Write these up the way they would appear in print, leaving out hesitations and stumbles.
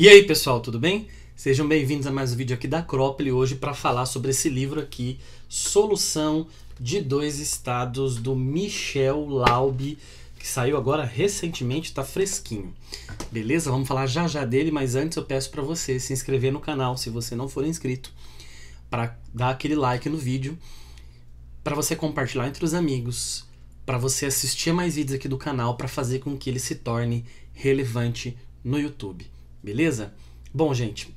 E aí pessoal, tudo bem? Sejam bem-vindos a mais um vídeo aqui da Acrópole hoje para falar sobre esse livro aqui, Solução de Dois Estados, do Michel Laub, que saiu agora recentemente, está fresquinho. Beleza? Vamos falar já já dele, mas antes eu peço para você se inscrever no canal, se você não for inscrito, para dar aquele like no vídeo, para você compartilhar entre os amigos, para você assistir a mais vídeos aqui do canal, para fazer com que ele se torne relevante no YouTube. Beleza? Bom, gente,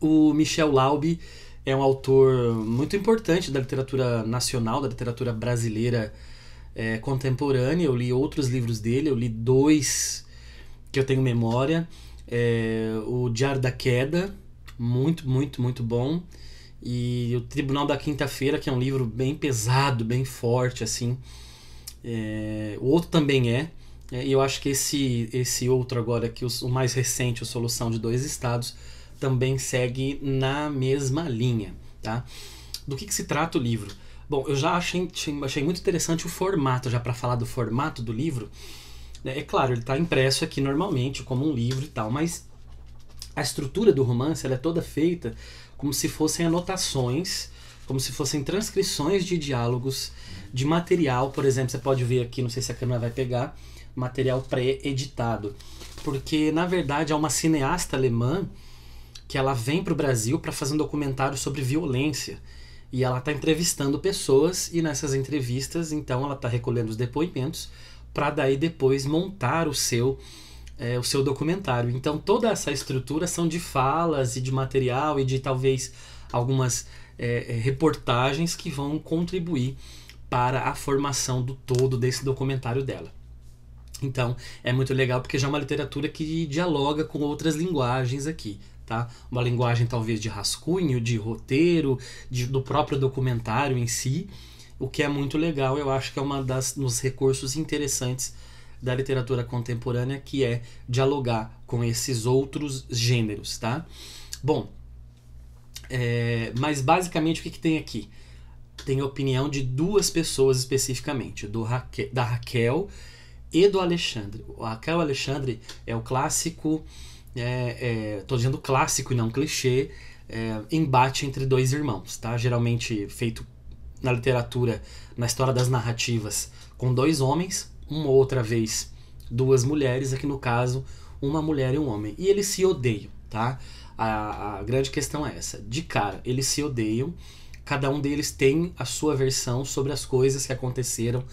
o Michel Laub é um autor muito importante da literatura nacional, da literatura brasileira contemporânea. Eu li outros livros dele, eu li dois que eu tenho memória. O Diário da Queda, muito bom. E o Tribunal da Quinta-feira, que é um livro bem pesado, bem forte, assim. O outro também e eu acho que esse outro agora, que o mais recente, o Solução de Dois Estados, também segue na mesma linha, tá? Do que se trata o livro? Bom, eu já achei muito interessante o formato, já para falar do formato do livro. É claro, ele está impresso aqui normalmente, como um livro e tal, mas a estrutura do romance ela é toda feita como se fossem anotações, como se fossem transcrições de diálogos, de material. Por exemplo, você pode ver aqui, não sei se a câmera vai pegar, material pré-editado, porque na verdade é uma cineasta alemã que ela vem para o Brasil para fazer um documentário sobre violência, e ela está entrevistando pessoas, e nessas entrevistas então ela está recolhendo os depoimentos para daí depois montar o seu documentário. Então toda essa estrutura são de falas e de material e de talvez algumas reportagens que vão contribuir para a formação do todo desse documentário dela. Então, é muito legal porque já é uma literatura que dialoga com outras linguagens aqui, tá? Uma linguagem talvez de rascunho, de roteiro, do próprio documentário em si, o que é muito legal. Eu acho que é dos recursos interessantes da literatura contemporânea, que é dialogar com esses outros gêneros, tá? Bom, mas basicamente o que tem aqui? Tem a opinião de duas pessoas especificamente, da Raquel e do Alexandre. O Raquel e o Alexandre é o clássico, tô dizendo clássico e não clichê, embate entre dois irmãos, tá? Geralmente feito na literatura, na história das narrativas, com dois homens, uma outra vez duas mulheres, aqui no caso uma mulher e um homem, e eles se odeiam, tá? A grande questão é essa, de cara, eles se odeiam, cada um deles tem a sua versão sobre as coisas que aconteceram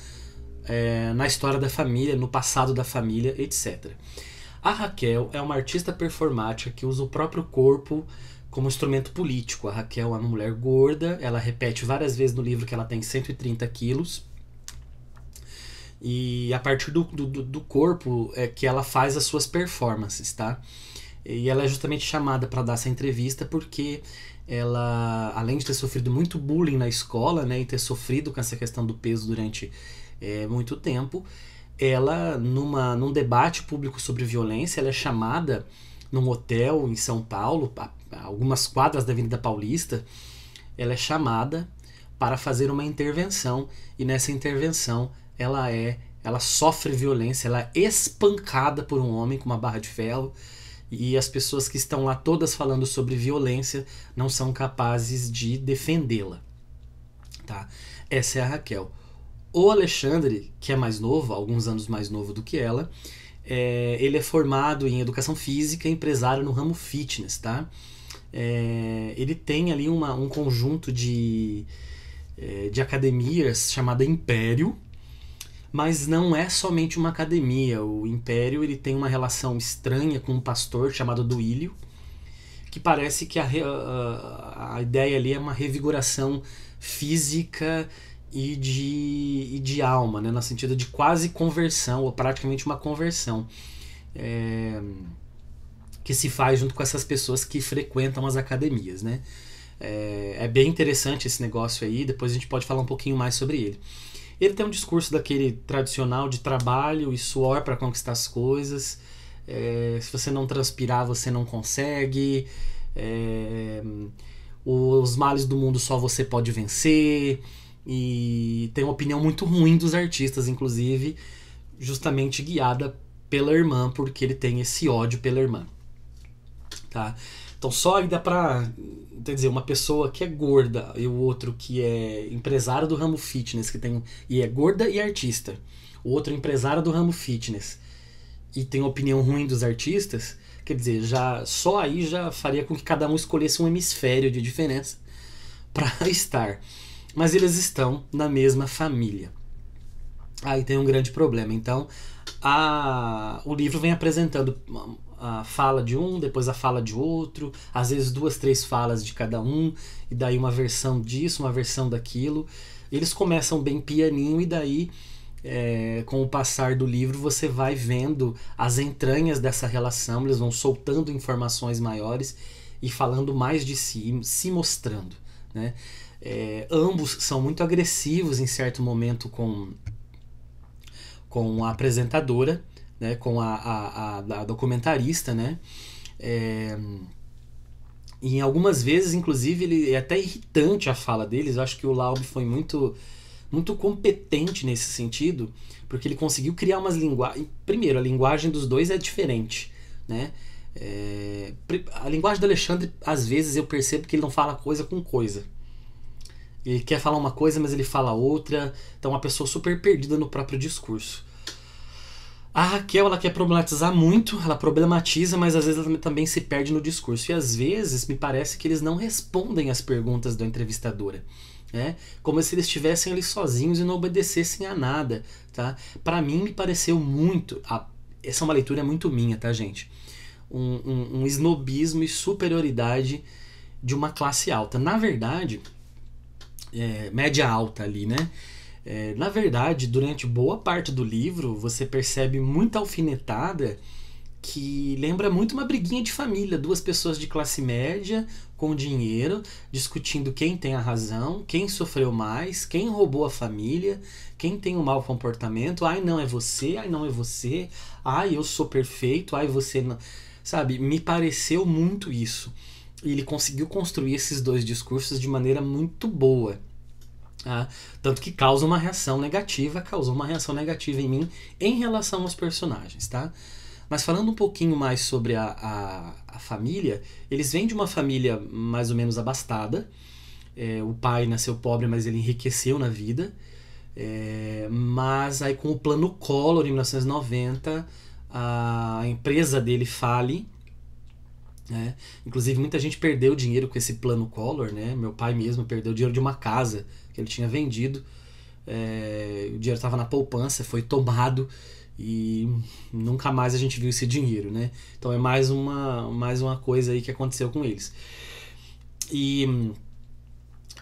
na história da família, no passado da família, etc. A Raquel é uma artista performática que usa o próprio corpo como instrumento político. A Raquel é uma mulher gorda, ela repete várias vezes no livro que ela tem 130 quilos, e a partir do corpo é que ela faz as suas performances, tá? E ela é justamente chamada para dar essa entrevista porque ela, além de ter sofrido muito bullying na escola, né, e ter sofrido com essa questão do peso durante muito tempo, ela, num debate público sobre violência, ela é chamada num hotel em São Paulo, a algumas quadras da Avenida Paulista, ela é chamada para fazer uma intervenção, e nessa intervenção ela sofre violência, ela é espancada por um homem com uma barra de ferro, e as pessoas que estão lá todas falando sobre violência não são capazes de defendê-la, tá? Essa é a Raquel. O Alexandre, que é mais novo, alguns anos mais novo do que ela, ele é formado em educação física, empresário no ramo fitness, tá? Ele tem ali um conjunto de academias chamada Império, mas não é somente uma academia. O Império ele tem uma relação estranha com um pastor chamado Duílio, que parece que a ideia ali é uma revigoração física e de alma, né, no sentido de quase conversão, ou praticamente uma conversão, que se faz junto com essas pessoas que frequentam as academias, né? É bem interessante esse negócio aí, depois a gente pode falar um pouquinho mais sobre ele. Ele tem um discurso daquele tradicional de trabalho e suor para conquistar as coisas. Se você não transpirar, você não consegue. Os males do mundo só você pode vencer. E tem uma opinião muito ruim dos artistas, inclusive, justamente guiada pela irmã, porque ele tem esse ódio pela irmã. tá? Então só aí dá pra, quer dizer, uma pessoa que é gorda e o outro que é empresário do ramo fitness, que tem, e é gorda e artista, o outro empresário do ramo fitness e tem opinião ruim dos artistas, quer dizer, já só aí já faria com que cada um escolhesse um hemisfério de diferença para estar. Mas eles estão na mesma família. Aí tem um grande problema. Então, o livro vem apresentando a fala de um, depois a fala de outro, às vezes 2, 3 falas de cada um, e daí uma versão disso, uma versão daquilo. Eles começam bem pianinho e daí, com o passar do livro, você vai vendo as entranhas dessa relação, eles vão soltando informações maiores e falando mais de si, se mostrando, né? Ambos são muito agressivos em certo momento com a apresentadora, né, com a documentarista, né? E em algumas vezes, inclusive, ele é até irritante a fala deles. Eu acho que o Laub foi muito, muito competente nesse sentido, porque ele conseguiu criar umas linguagens. Primeiro, a linguagem dos dois é diferente, né? A linguagem do Alexandre, às vezes, eu percebo que ele não fala coisa com coisa. Ele quer falar uma coisa, mas ele fala outra. Então é uma pessoa super perdida no próprio discurso. A Raquel, ela quer problematizar muito, ela problematiza, mas às vezes ela também se perde no discurso. E às vezes me parece que eles não respondem às perguntas da entrevistadora, né? Como se eles estivessem ali sozinhos e não obedecessem a nada, tá? Para mim me pareceu muito... essa é uma leitura muito minha, tá, gente? Um snobismo e superioridade de uma classe alta. Na verdade... média alta ali, né? Na verdade, durante boa parte do livro, você percebe muita alfinetada que lembra muito uma briguinha de família. 2 pessoas de classe média, com dinheiro, discutindo quem tem a razão, quem sofreu mais, quem roubou a família, quem tem um mau comportamento. Ai, não é você, ai, não é você, ai, eu sou perfeito, ai, você não... Sabe, me pareceu muito isso. E ele conseguiu construir esses 2 discursos de maneira muito boa. Tanto que causou uma reação negativa em mim em relação aos personagens, tá? Mas falando um pouquinho mais sobre a família, eles vêm de uma família mais ou menos abastada. O pai nasceu pobre, mas ele enriqueceu na vida. Mas aí com o plano Collor, em 1990, a empresa dele fale. Inclusive muita gente perdeu dinheiro com esse plano Collor, né? Meu pai mesmo perdeu dinheiro de uma casa que ele tinha vendido. O dinheiro estava na poupança, foi tomado e nunca mais a gente viu esse dinheiro, né? Então é mais uma coisa aí que aconteceu com eles. E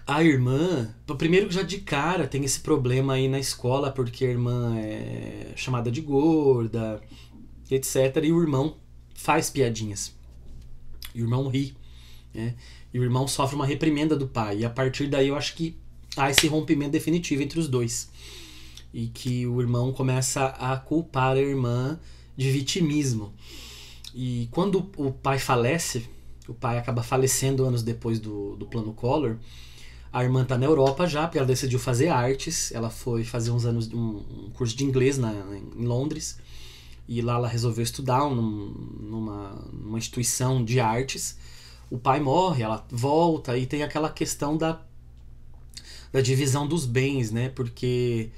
a irmã, primeiro já de cara tem esse problema aí na escola, porque a irmã é chamada de gorda, etc. E o irmão faz piadinhas. E o irmão ri, né? E o irmão sofre uma reprimenda do pai. E a partir daí eu acho que há esse rompimento definitivo entre os dois. E que o irmão começa a culpar a irmã de vitimismo. E quando o pai falece, o pai acaba falecendo anos depois do plano Collor, a irmã está na Europa já, porque ela decidiu fazer artes. Ela foi fazer uns anos um curso de inglês em Londres. E lá ela resolveu estudar numa instituição de artes. O pai morre, ela volta, e tem aquela questão da divisão dos bens, né? Porque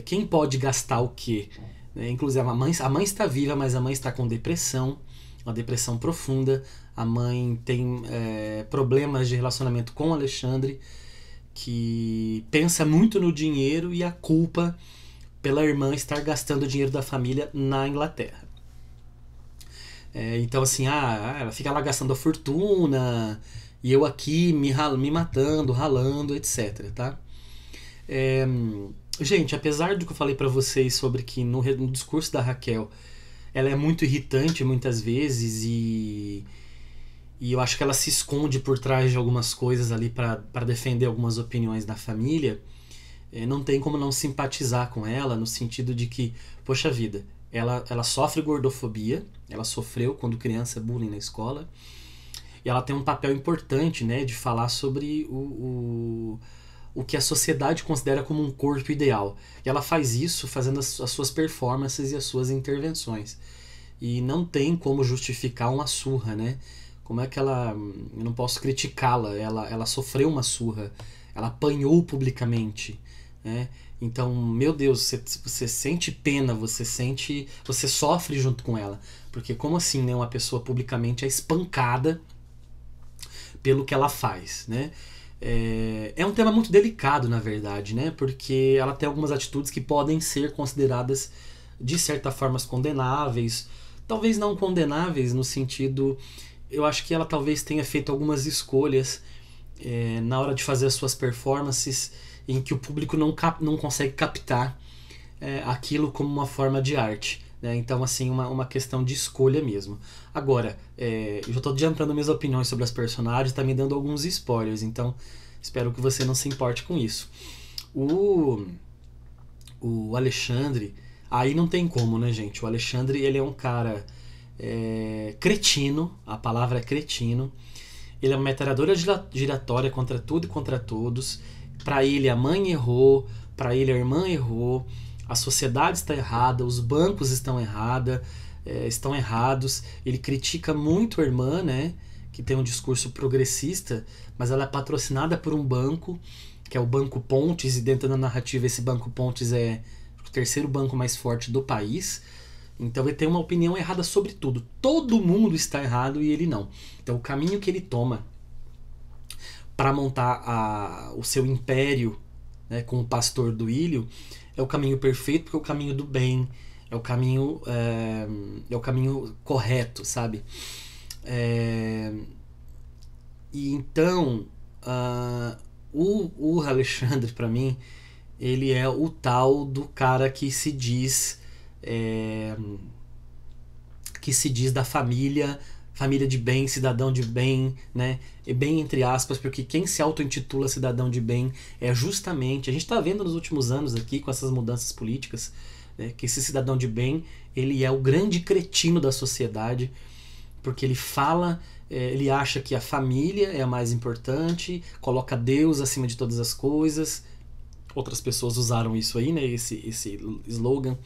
quem pode gastar o quê? Inclusive a mãe está viva, mas a mãe está com depressão, uma depressão profunda. A mãe tem problemas de relacionamento com o Alexandre, que pensa muito no dinheiro e a culpa pela irmã estar gastando o dinheiro da família na Inglaterra. Então assim, ela fica lá gastando a fortuna e eu aqui me matando, ralando, etc, tá? Gente, apesar do que eu falei pra vocês sobre que no discurso da Raquel ela é muito irritante muitas vezes e eu acho que ela se esconde por trás de algumas coisas ali pra defender algumas opiniões da família, não tem como não simpatizar com ela, no sentido de que, poxa vida, ela sofre gordofobia, ela sofreu quando criança bullying na escola, e ela tem um papel importante, né, de falar sobre o que a sociedade considera como um corpo ideal. E ela faz isso fazendo as suas performances e as suas intervenções. E não tem como justificar uma surra, né? como é que ela, eu não posso criticá-la, ela sofreu uma surra, ela apanhou publicamente, né? Então, meu Deus, você sente pena, você sofre junto com ela, porque como assim, né, uma pessoa publicamente é espancada pelo que ela faz, né? É um tema muito delicado, na verdade, né? Porque ela tem algumas atitudes que podem ser consideradas de certa forma condenáveis, talvez não condenáveis no sentido, eu acho que ela talvez tenha feito algumas escolhas na hora de fazer as suas performances em que o público não consegue captar aquilo como uma forma de arte, né? Então, assim, uma questão de escolha mesmo. Agora, eu já estou adiantando minhas opiniões sobre as personagens, tá me dando alguns spoilers, então espero que você não se importe com isso. O Alexandre, aí não tem como, né, gente? O Alexandre, ele é um cara cretino, a palavra é cretino. Ele é uma metralhadora giratória contra tudo e contra todos. Para ele a mãe errou, para ele a irmã errou, a sociedade está errada, os bancos estão errados. Ele critica muito a irmã, né, que tem um discurso progressista, mas ela é patrocinada por um banco, que é o Banco Pontes, e dentro da narrativa esse Banco Pontes é o terceiro banco mais forte do país. Então ele tem uma opinião errada sobre tudo. Todo mundo está errado e ele não. Então o caminho que ele toma para montar o seu império, né, com o pastor Duílio é o caminho perfeito, porque é o caminho do bem, é o caminho correto, sabe? E então o Alexandre, para mim, ele é o tal do cara que se diz da família de bem, cidadão de bem, né? E bem entre aspas, porque quem se auto-intitula cidadão de bem é justamente, a gente está vendo nos últimos anos aqui com essas mudanças políticas, né, que esse cidadão de bem, ele é o grande cretino da sociedade, porque ele fala, ele acha que a família é a mais importante, coloca Deus acima de todas as coisas. Outras pessoas usaram isso aí, né, esse slogan,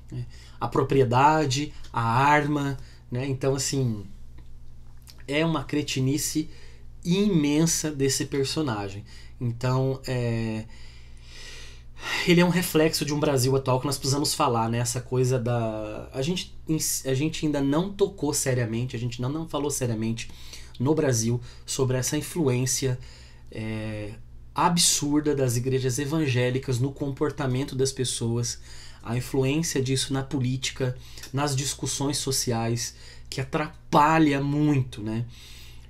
né? A propriedade, a arma, né? Então, assim, é uma cretinice imensa desse personagem. Então, ele é um reflexo de um Brasil atual que nós precisamos falar, né? Essa coisa da... A gente ainda não tocou seriamente, a gente não falou seriamente no Brasil sobre essa influência absurda das igrejas evangélicas no comportamento das pessoas, a influência disso na política, nas discussões sociais, que atrapalha muito, né?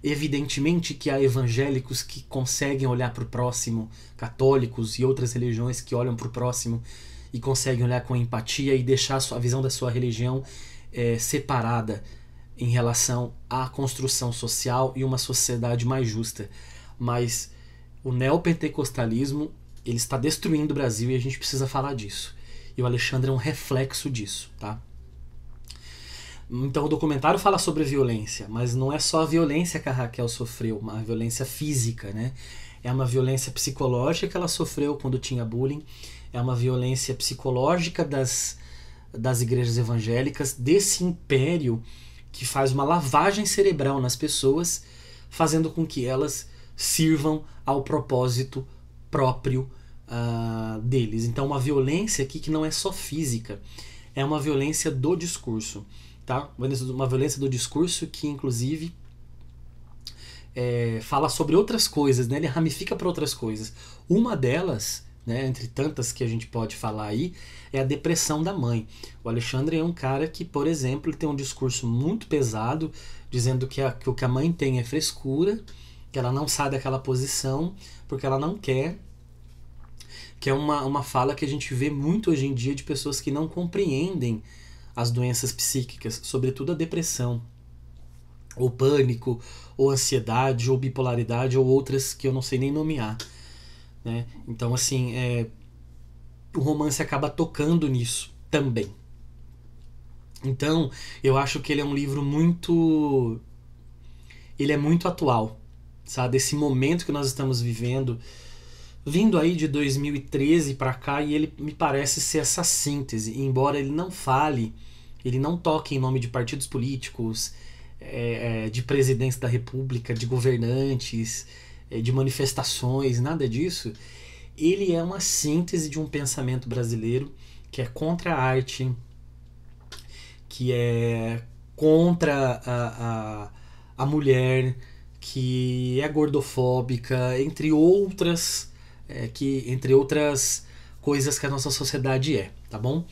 Evidentemente que há evangélicos que conseguem olhar para o próximo, católicos e outras religiões que olham para o próximo e conseguem olhar com empatia e deixar a visão da sua religião separada em relação à construção social e uma sociedade mais justa. Mas o neopentecostalismo, ele está destruindo o Brasil e a gente precisa falar disso. E o Alexandre é um reflexo disso, tá? Então o documentário fala sobre violência, mas não é só a violência que a Raquel sofreu, uma violência física, né? É uma violência psicológica que ela sofreu quando tinha bullying, é uma violência psicológica das igrejas evangélicas, desse império que faz uma lavagem cerebral nas pessoas, fazendo com que elas sirvam ao propósito próprio deles. Então uma violência aqui que não é só física, é uma violência do discurso, tá? Uma violência do discurso que inclusive fala sobre outras coisas, né? Ele ramifica para outras coisas. Uma delas, né, entre tantas que a gente pode falar aí, é a depressão da mãe. O Alexandre é um cara que, por exemplo, ele tem um discurso muito pesado, dizendo que o que a mãe tem é frescura, que ela não sai daquela posição porque ela não quer, que é uma fala que a gente vê muito hoje em dia de pessoas que não compreendem as doenças psíquicas, sobretudo a depressão, ou pânico, ou ansiedade, ou bipolaridade, ou outras que eu não sei nem nomear, né? Então, assim, o romance acaba tocando nisso também. Então, eu acho que ele é um livro muito... Ele é muito atual, sabe? Esse momento que nós estamos vivendo, vindo aí de 2013 para cá, e ele me parece ser essa síntese, embora ele não fale, ele não toque em nome de partidos políticos, de presidentes da República, de governantes, de manifestações, nada disso. Ele é uma síntese de um pensamento brasileiro que é contra a arte, que é contra a mulher, que é gordofóbica, entre outras coisas que a nossa sociedade é, tá bom?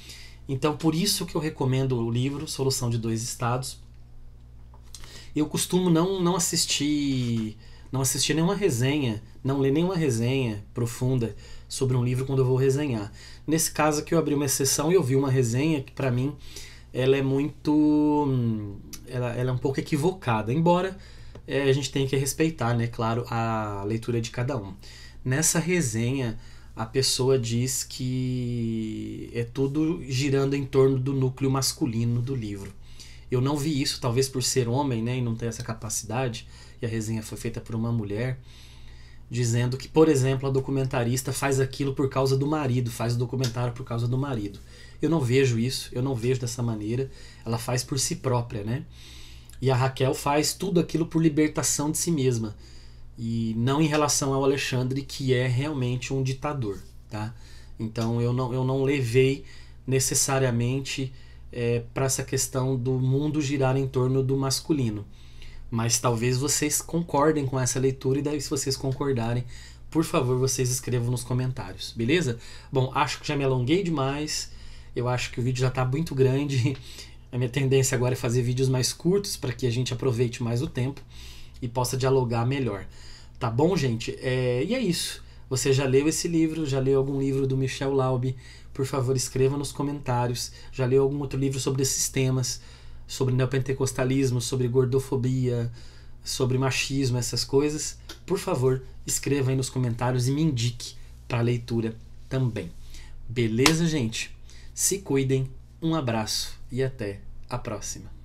Então, por isso que eu recomendo o livro Solução de Dois Estados. Eu costumo não assistir nenhuma resenha, não ler nenhuma resenha profunda sobre um livro quando eu vou resenhar. Nesse caso aqui eu abri uma exceção e eu vi uma resenha que pra mim ela é ela é um pouco equivocada, embora a gente tenha que respeitar, né, claro, a leitura de cada um. Nessa resenha a pessoa diz que é tudo girando em torno do núcleo masculino do livro. Eu não vi isso, talvez por ser homem, né, e não ter essa capacidade, e a resenha foi feita por uma mulher, dizendo que, por exemplo, a documentarista faz aquilo por causa do marido, faz o documentário por causa do marido. Eu não vejo isso, eu não vejo dessa maneira, ela faz por si própria, né? E a Raquel faz tudo aquilo por libertação de si mesma, e não em relação ao Alexandre, que é realmente um ditador, tá? Então eu não levei necessariamente para essa questão do mundo girar em torno do masculino. Mas talvez vocês concordem com essa leitura, e daí se vocês concordarem, por favor, vocês escrevam nos comentários, beleza? Bom, acho que já me alonguei demais, eu acho que o vídeo já está muito grande. A minha tendência agora é fazer vídeos mais curtos para que a gente aproveite mais o tempo e possa dialogar melhor. Tá bom, gente? E é isso. Você já leu esse livro? Já leu algum livro do Michel Laub? Por favor, escreva nos comentários. Já leu algum outro livro sobre esses temas? Sobre neopentecostalismo, sobre gordofobia, sobre machismo, essas coisas? Por favor, escreva aí nos comentários e me indique para leitura também. Beleza, gente? Se cuidem, um abraço e até a próxima.